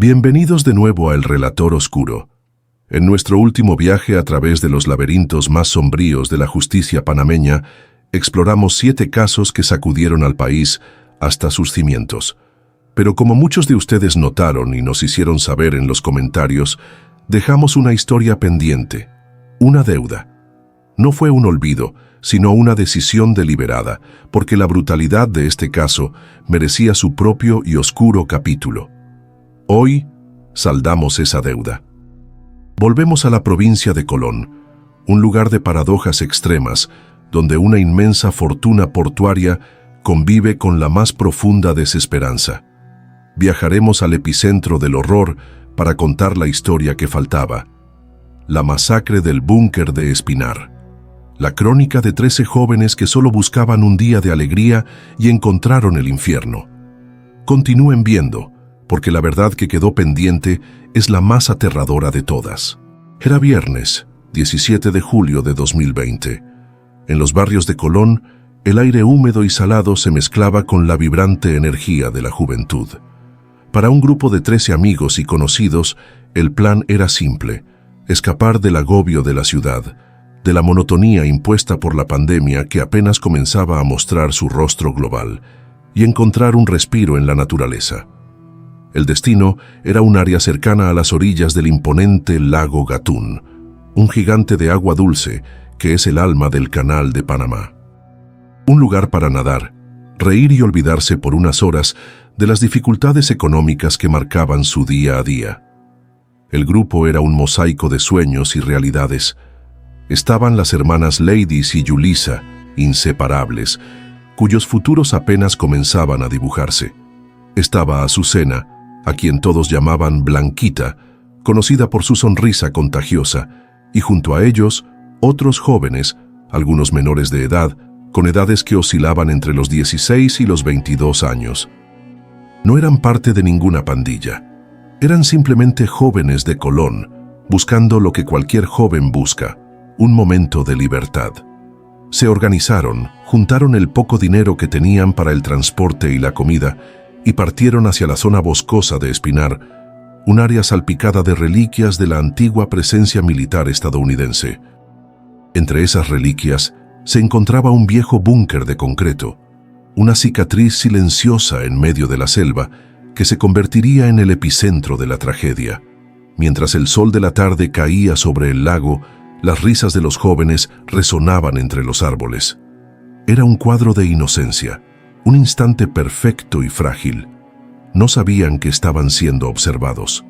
Bienvenidos de nuevo a El Relator Oscuro. En nuestro último viaje a través de los laberintos más sombríos de la justicia panameña, exploramos 7 casos que sacudieron al país hasta sus cimientos. Pero como muchos de ustedes notaron y nos hicieron saber en los comentarios, dejamos una historia pendiente, una deuda. No fue un olvido, sino una decisión deliberada, porque la brutalidad de este caso merecía su propio y oscuro capítulo. Hoy saldamos esa deuda. Volvemos a la provincia de Colón, un lugar de paradojas extremas, donde una inmensa fortuna portuaria convive con la más profunda desesperanza. Viajaremos al epicentro del horror para contar la historia que faltaba: la masacre del búnker de Espinar. La crónica de 13 jóvenes que solo buscaban un día de alegría y encontraron el infierno. Continúen viendo, porque la verdad que quedó pendiente es la más aterradora de todas. Era viernes, 17 de julio de 2020. En los barrios de Colón, el aire húmedo y salado se mezclaba con la vibrante energía de la juventud. Para un grupo de 13 amigos y conocidos, el plan era simple: escapar del agobio de la ciudad, de la monotonía impuesta por la pandemia que apenas comenzaba a mostrar su rostro global, y encontrar un respiro en la naturaleza. El destino era un área cercana a las orillas del imponente lago Gatún, un gigante de agua dulce que es el alma del Canal de Panamá. Un lugar para nadar, reír y olvidarse por unas horas de las dificultades económicas que marcaban su día a día. El grupo era un mosaico de sueños y realidades. Estaban las hermanas Ladies y Yulisa, inseparables, cuyos futuros apenas comenzaban a dibujarse. Estaba Azucena, a quien todos llamaban Blanquita, conocida por su sonrisa contagiosa, y junto a ellos, otros jóvenes, algunos menores de edad, con edades que oscilaban entre los 16 y los 22 años. No eran parte de ninguna pandilla. Eran simplemente jóvenes de Colón, buscando lo que cualquier joven busca: un momento de libertad. Se organizaron, juntaron el poco dinero que tenían para el transporte y la comida, y partieron hacia la zona boscosa de Espinar, un área salpicada de reliquias de la antigua presencia militar estadounidense. Entre esas reliquias se encontraba un viejo búnker de concreto, una cicatriz silenciosa en medio de la selva que se convertiría en el epicentro de la tragedia. Mientras el sol de la tarde caía sobre el lago, las risas de los jóvenes resonaban entre los árboles. Era un cuadro de inocencia, un instante perfecto y frágil. No sabían que estaban siendo observados.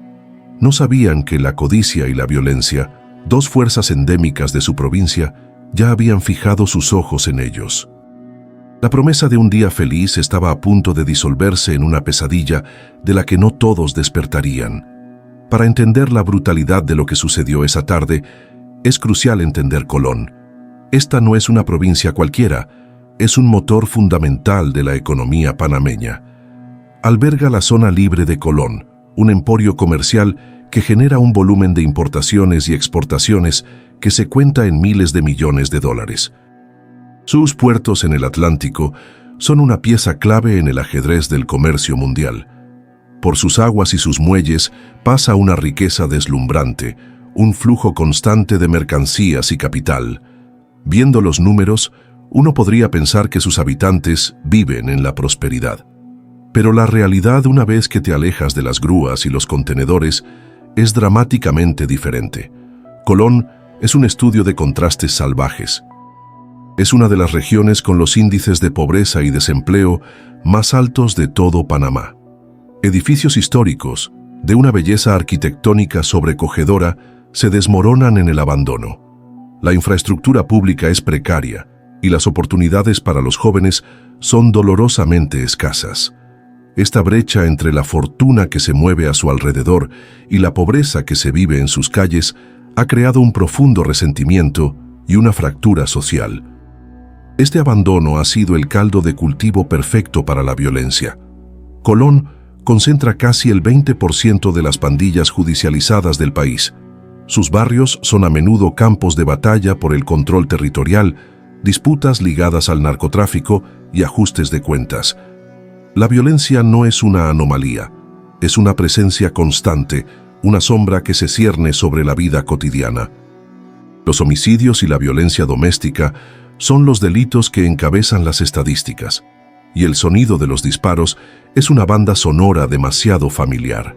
No sabían que la codicia y la violencia, 2 fuerzas endémicas de su provincia, ya habían fijado sus ojos en ellos. La promesa de un día feliz estaba a punto de disolverse en una pesadilla de la que no todos despertarían. Para entender la brutalidad de lo que sucedió esa tarde, es crucial entender Colón. Esta no es una provincia cualquiera, es un motor fundamental de la economía panameña. Alberga la zona libre de Colón, un emporio comercial que genera un volumen de importaciones y exportaciones que se cuenta en miles de millones de dólares. Sus puertos en el Atlántico son una pieza clave en el ajedrez del comercio mundial. Por sus aguas y sus muelles pasa una riqueza deslumbrante, un flujo constante de mercancías y capital. Viendo los números, uno podría pensar que sus habitantes viven en la prosperidad. Pero la realidad, una vez que te alejas de las grúas y los contenedores, es dramáticamente diferente. Colón es un estudio de contrastes salvajes. Es una de las regiones con los índices de pobreza y desempleo más altos de todo Panamá. Edificios históricos, de una belleza arquitectónica sobrecogedora, se desmoronan en el abandono. La infraestructura pública es precaria y las oportunidades para los jóvenes son dolorosamente escasas. Esta brecha entre la fortuna que se mueve a su alrededor y la pobreza que se vive en sus calles ha creado un profundo resentimiento y una fractura social. Este abandono ha sido el caldo de cultivo perfecto para la violencia. Colón concentra casi el 20% de las pandillas judicializadas del país. Sus barrios son a menudo campos de batalla por el control territorial, disputas ligadas al narcotráfico y ajustes de cuentas. La violencia no es una anomalía, es una presencia constante, una sombra que se cierne sobre la vida cotidiana. Los homicidios y la violencia doméstica son los delitos que encabezan las estadísticas, y el sonido de los disparos es una banda sonora demasiado familiar.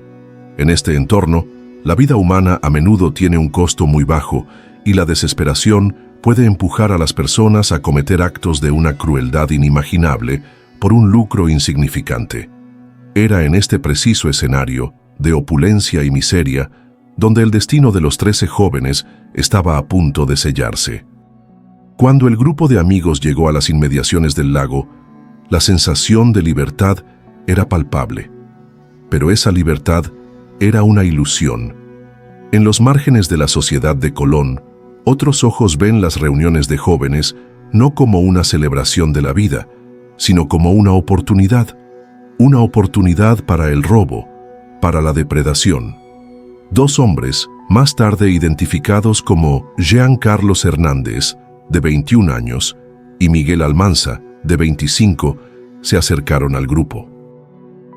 En este entorno, la vida humana a menudo tiene un costo muy bajo y la desesperación puede empujar a las personas a cometer actos de una crueldad inimaginable por un lucro insignificante. Era en este preciso escenario, de opulencia y miseria, donde el destino de los 13 jóvenes estaba a punto de sellarse. Cuando el grupo de amigos llegó a las inmediaciones del lago, la sensación de libertad era palpable. Pero esa libertad era una ilusión. En los márgenes de la sociedad de Colón, otros ojos ven las reuniones de jóvenes no como una celebración de la vida, sino como una oportunidad para el robo, para la depredación. Dos hombres, más tarde identificados como Jean Carlos Hernández, de 21 años, y Miguel Almanza, de 25, se acercaron al grupo.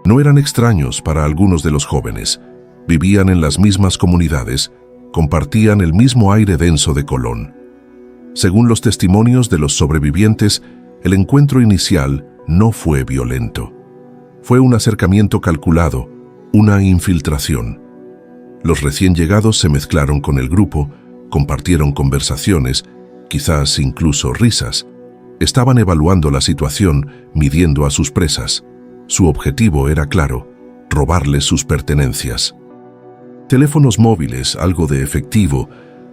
No eran extraños para algunos de los jóvenes, vivían en las mismas comunidades, compartían el mismo aire denso de Colón. Según los testimonios de los sobrevivientes, el encuentro inicial no fue violento. Fue un acercamiento calculado, una infiltración. Los recién llegados se mezclaron con el grupo, compartieron conversaciones, quizás incluso risas. Estaban evaluando la situación, midiendo a sus presas. Su objetivo era claro: robarles sus pertenencias. Teléfonos móviles, algo de efectivo,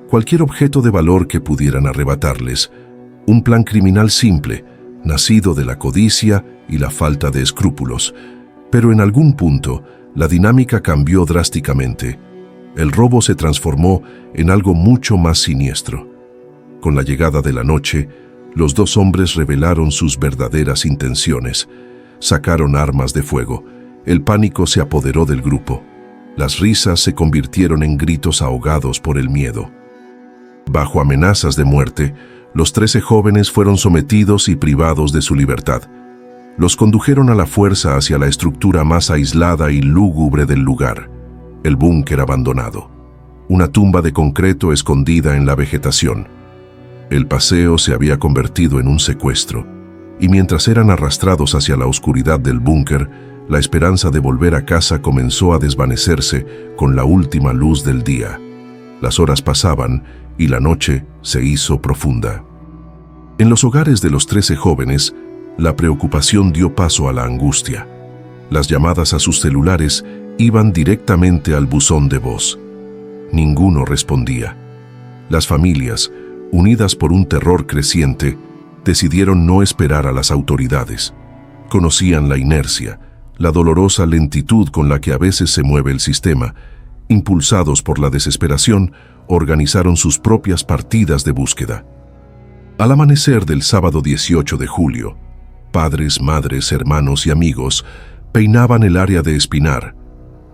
cualquier objeto de valor que pudieran arrebatarles. Un plan criminal simple, nacido de la codicia y la falta de escrúpulos. Pero en algún punto, la dinámica cambió drásticamente. El robo se transformó en algo mucho más siniestro. Con la llegada de la noche, los dos hombres revelaron sus verdaderas intenciones. Sacaron armas de fuego. El pánico se apoderó del grupo. Las risas se convirtieron en gritos ahogados por el miedo. Bajo amenazas de muerte, los 13 jóvenes fueron sometidos y privados de su libertad. Los condujeron a la fuerza hacia la estructura más aislada y lúgubre del lugar, el búnker abandonado, una tumba de concreto escondida en la vegetación. El paseo se había convertido en un secuestro, y mientras eran arrastrados hacia la oscuridad del búnker, la esperanza de volver a casa comenzó a desvanecerse con la última luz del día. Las horas pasaban y la noche se hizo profunda. En los hogares de los 13 jóvenes, la preocupación dio paso a la angustia. Las llamadas a sus celulares iban directamente al buzón de voz. Ninguno respondía. Las familias, unidas por un terror creciente, decidieron no esperar a las autoridades. Conocían la inercia, la dolorosa lentitud con la que a veces se mueve el sistema. Impulsados por la desesperación, organizaron sus propias partidas de búsqueda. Al amanecer del sábado 18 de julio, padres, madres, hermanos y amigos peinaban el área de Espinar,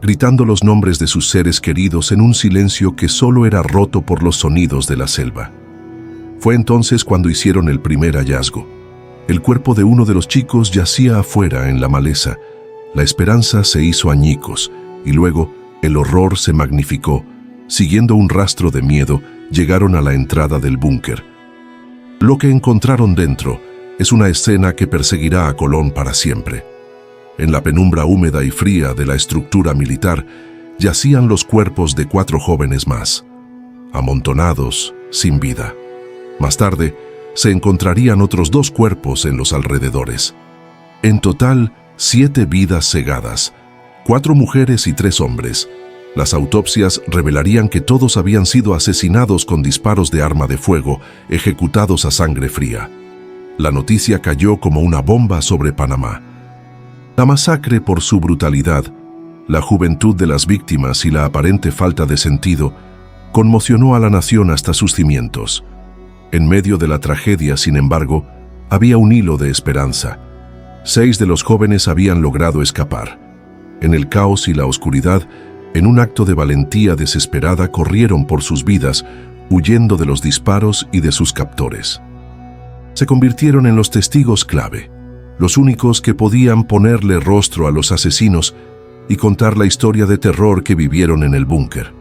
gritando los nombres de sus seres queridos en un silencio que solo era roto por los sonidos de la selva. Fue entonces cuando hicieron el primer hallazgo. El cuerpo de uno de los chicos yacía afuera en la maleza. La esperanza se hizo añicos y luego el horror se magnificó. Siguiendo un rastro de miedo, llegaron a la entrada del búnker. Lo que encontraron dentro es una escena que perseguirá a Colón para siempre. En la penumbra húmeda y fría de la estructura militar yacían los cuerpos de 4 jóvenes más, amontonados, sin vida. Más tarde, se encontrarían otros 2 cuerpos en los alrededores. En total, 7 vidas cegadas, 4 mujeres y 3 hombres. Las autopsias revelarían que todos habían sido asesinados con disparos de arma de fuego, ejecutados a sangre fría. La noticia cayó como una bomba sobre Panamá. La masacre por su brutalidad, la juventud de las víctimas y la aparente falta de sentido conmocionó a la nación hasta sus cimientos. En medio de la tragedia, sin embargo, había un hilo de esperanza. 6 de los jóvenes habían logrado escapar. En el caos y la oscuridad, en un acto de valentía desesperada, corrieron por sus vidas, huyendo de los disparos y de sus captores. Se convirtieron en los testigos clave, los únicos que podían ponerle rostro a los asesinos y contar la historia de terror que vivieron en el búnker.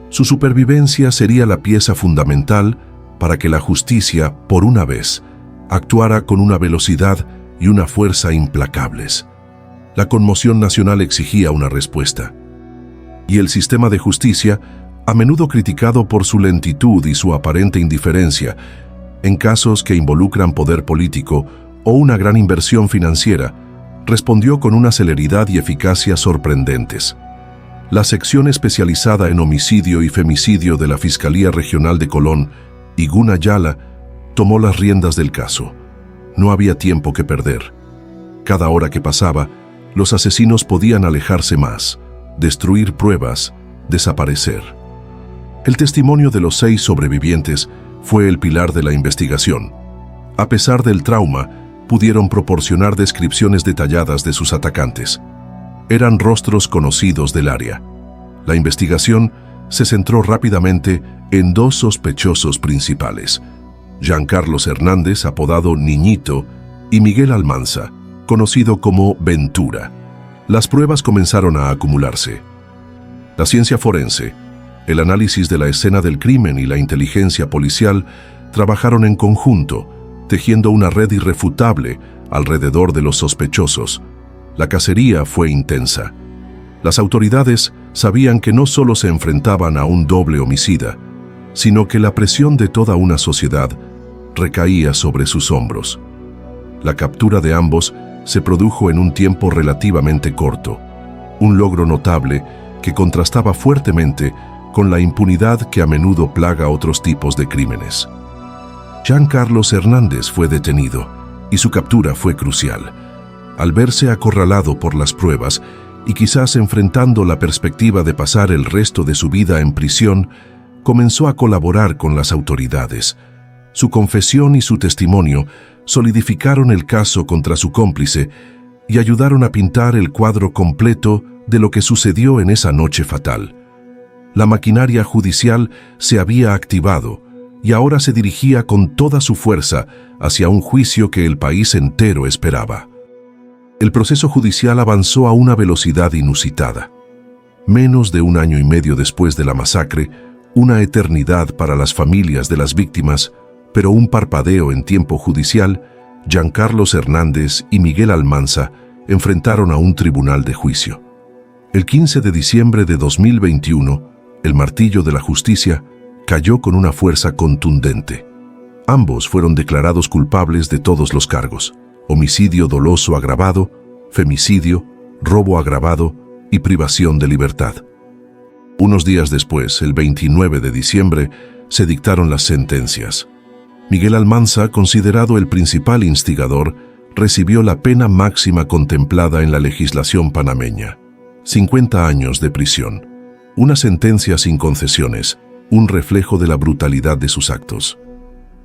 Su supervivencia sería la pieza fundamental para que la justicia, por una vez, actuara con una velocidad y una fuerza implacables. La conmoción nacional exigía una respuesta. Y el sistema de justicia, a menudo criticado por su lentitud y su aparente indiferencia, en casos que involucran poder político o una gran inversión financiera, respondió con una celeridad y eficacia sorprendentes. La sección especializada en homicidio y femicidio de la Fiscalía Regional de Colón, Iguna Yala, tomó las riendas del caso. No había tiempo que perder. Cada hora que pasaba, los asesinos podían alejarse más, destruir pruebas, desaparecer. El testimonio de los 6 sobrevivientes fue el pilar de la investigación. A pesar del trauma, pudieron proporcionar descripciones detalladas de sus atacantes. Eran rostros conocidos del área. La investigación se centró rápidamente en 2 sospechosos principales: Giancarlos Hernández, apodado Niñito, y Miguel Almanza, conocido como Ventura. Las pruebas comenzaron a acumularse. La ciencia forense, el análisis de la escena del crimen y la inteligencia policial trabajaron en conjunto, tejiendo una red irrefutable alrededor de los sospechosos. La cacería fue intensa. Las autoridades sabían que no solo se enfrentaban a un doble homicida, sino que la presión de toda una sociedad recaía sobre sus hombros. La captura de ambos se produjo en un tiempo relativamente corto, un logro notable que contrastaba fuertemente con la impunidad que a menudo plaga otros tipos de crímenes. Giancarlos Hernández fue detenido y su captura fue crucial. Al verse acorralado por las pruebas y quizás enfrentando la perspectiva de pasar el resto de su vida en prisión, comenzó a colaborar con las autoridades. Su confesión y su testimonio solidificaron el caso contra su cómplice y ayudaron a pintar el cuadro completo de lo que sucedió en esa noche fatal. La maquinaria judicial se había activado y ahora se dirigía con toda su fuerza hacia un juicio que el país entero esperaba. El proceso judicial avanzó a una velocidad inusitada. Menos de 1 año y medio después de la masacre, una eternidad para las familias de las víctimas, pero un parpadeo en tiempo judicial, Giancarlos Hernández y Miguel Almanza enfrentaron a un tribunal de juicio. El 15 de diciembre de 2021, el martillo de la justicia cayó con una fuerza contundente. Ambos fueron declarados culpables de todos los cargos: homicidio doloso agravado, femicidio, robo agravado y privación de libertad. Unos días después, el 29 de diciembre, se dictaron las sentencias. Miguel Almanza, considerado el principal instigador, recibió la pena máxima contemplada en la legislación panameña: 50 años de prisión. Una sentencia sin concesiones, un reflejo de la brutalidad de sus actos.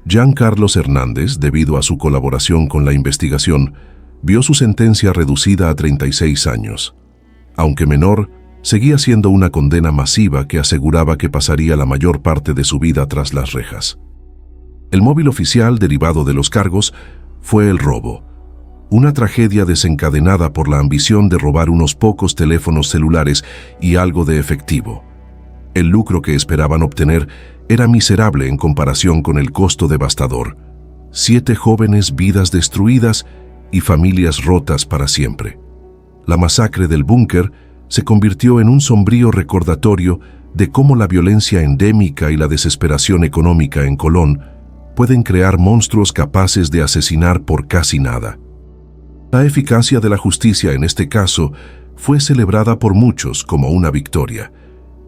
Giancarlos Hernández, debido a su colaboración con la investigación, vio su sentencia reducida a 36 años. Aunque menor, seguía siendo una condena masiva que aseguraba que pasaría la mayor parte de su vida tras las rejas. El móvil oficial derivado de los cargos fue el robo, una tragedia desencadenada por la ambición de robar unos pocos teléfonos celulares y algo de efectivo. El lucro que esperaban obtener era miserable en comparación con el costo devastador: 7 jóvenes vidas destruidas y familias rotas para siempre. La masacre del búnker se convirtió en un sombrío recordatorio de cómo la violencia endémica y la desesperación económica en Colón pueden crear monstruos capaces de asesinar por casi nada. La eficacia de la justicia en este caso fue celebrada por muchos como una victoria.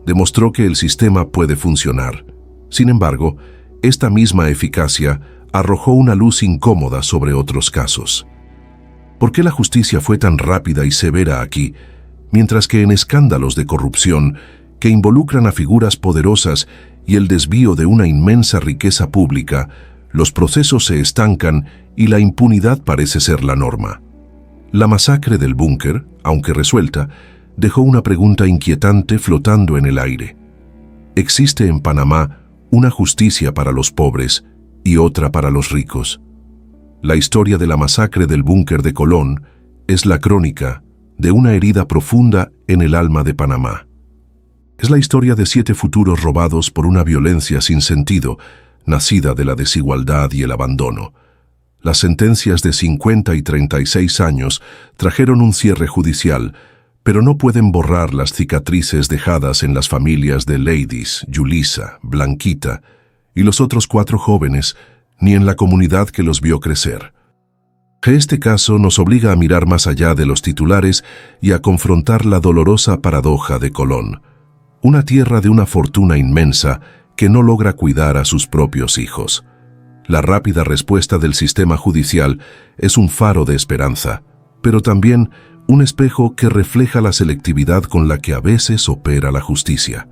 Demostró que el sistema puede funcionar. Sin embargo, esta misma eficacia arrojó una luz incómoda sobre otros casos. ¿Por qué la justicia fue tan rápida y severa aquí, mientras que en escándalos de corrupción que involucran a figuras poderosas y el desvío de una inmensa riqueza pública, los procesos se estancan y la impunidad parece ser la norma? La masacre del búnker, aunque resuelta, dejó una pregunta inquietante flotando en el aire. ¿Existe en Panamá una justicia para los pobres y otra para los ricos? La historia de la masacre del búnker de Colón es la crónica de una herida profunda en el alma de Panamá. Es la historia de 7 futuros robados por una violencia sin sentido, nacida de la desigualdad y el abandono. Las sentencias de 50 y 36 años trajeron un cierre judicial, pero no pueden borrar las cicatrices dejadas en las familias de Ladies, Yulisa, Blanquita y los otros 4 jóvenes, ni en la comunidad que los vio crecer. Este caso nos obliga a mirar más allá de los titulares y a confrontar la dolorosa paradoja de Colón, una tierra de una fortuna inmensa que no logra cuidar a sus propios hijos. La rápida respuesta del sistema judicial es un faro de esperanza, pero también un espejo que refleja la selectividad con la que a veces opera la justicia.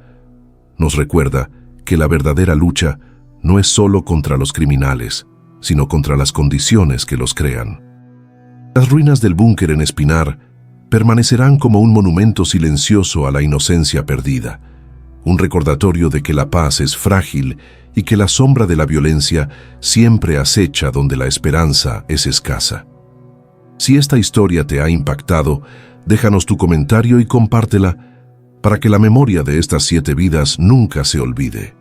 Nos recuerda que la verdadera lucha no es solo contra los criminales, sino contra las condiciones que los crean. Las ruinas del búnker en Espinar permanecerán como un monumento silencioso a la inocencia perdida, un recordatorio de que la paz es frágil y que la sombra de la violencia siempre acecha donde la esperanza es escasa. Si esta historia te ha impactado, déjanos tu comentario y compártela para que la memoria de estas 7 vidas nunca se olvide.